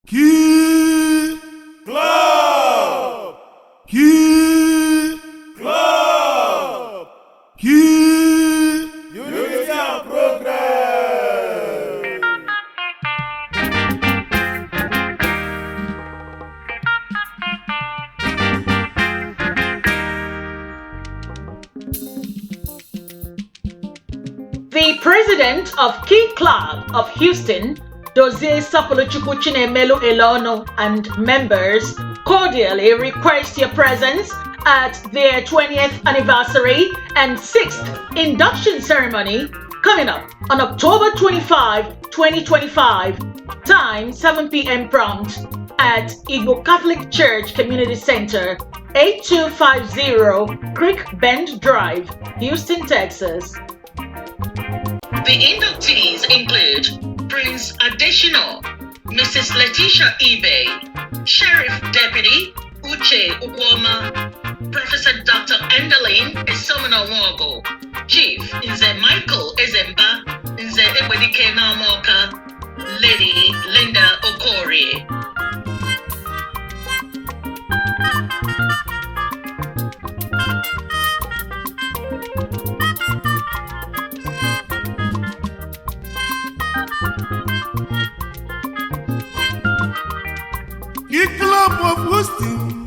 Key Club! Key Club! Key Unity and Progress! The president of Key Club of Houston, Dozie Sapolochukwu Chinemelu Elono, and members cordially request your presence at their 20th anniversary and 6th induction ceremony coming up on October 25, 2025, time 7 p.m. prompt at IGBO Catholic Church Community Center, 8250 CREEKBEND Drive, Houston, Texas. The inductees include Prince Additional, Mrs. Letitia Ibe, Sheriff Deputy Uche Ukwoma, Professor Dr. Endeline Esomina Wogo, Chief Nze Michael Ezemba, Nze Ebedike Namoka, Lady Linda Okorie. Key Club of Houston.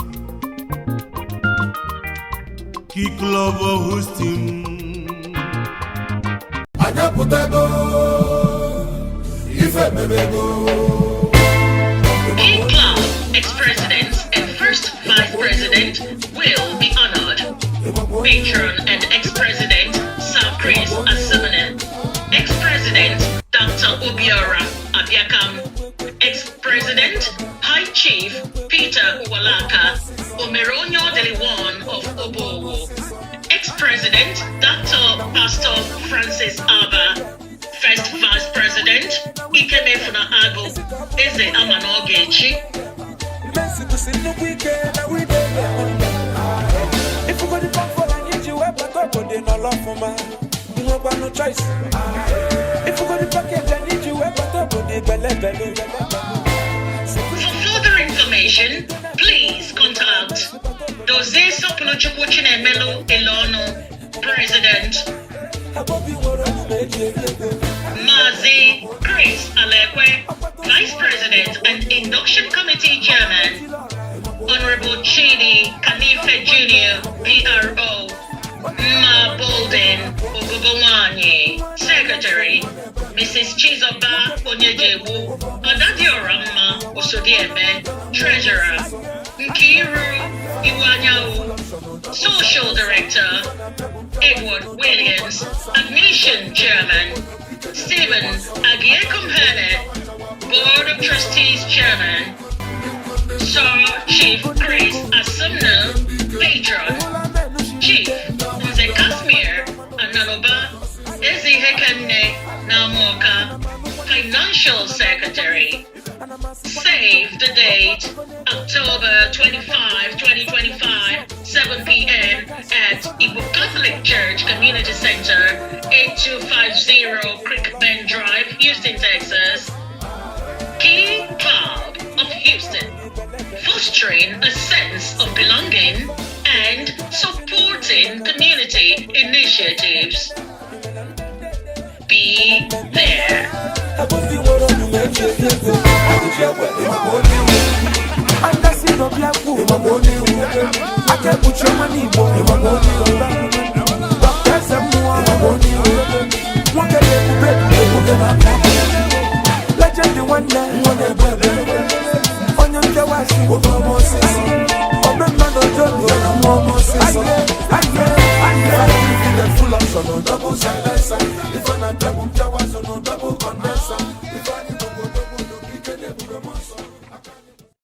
Key Club of Houston. Anyaputego, Ife Mebego. Key Club ex-president and first vice president will be honored. Patron and ex-president Sir Chris Asimene, ex-president Dr. Obiora Abiakam, ex-president High Chief Peter Uwalaka Omeronyo Deliwan of Obowo, ex-president Dr. Pastor Francis Abba, first vice president Ikeme Funaago Eze Amanogechi. For further information, please contact Dozie Sapolochukwu Chinemelu Elono, President, Mazi Grace Alekwe, Vice President and Induction Committee Chairman, Honorable Chidi Kanife Jr., PRO, Ma Bolden Ogogowanye, Secretary, Mrs. Chizoba Onyejebu, Odadioramma Osodieme, Treasurer, Nkiru Iwanyawu, Social Director, Edward Williams, Admission Chairman, Stephen Agiekumhene, Board of Trustees Chairman, Sir Chief Chris Asumna, Patron, Chief Nze Kasmir Ananoba, Ezi Hekenne Namoka, Financial Secretary. Save the date, October 25, 2025, 7 p.m. at IGBO Catholic Church Community Center, 8250 CREEKBEND Drive, Houston, Texas. Key Club of Houston, fostering a sense of belonging and supporting community initiatives. Be there. Full of double side by side. If I'm not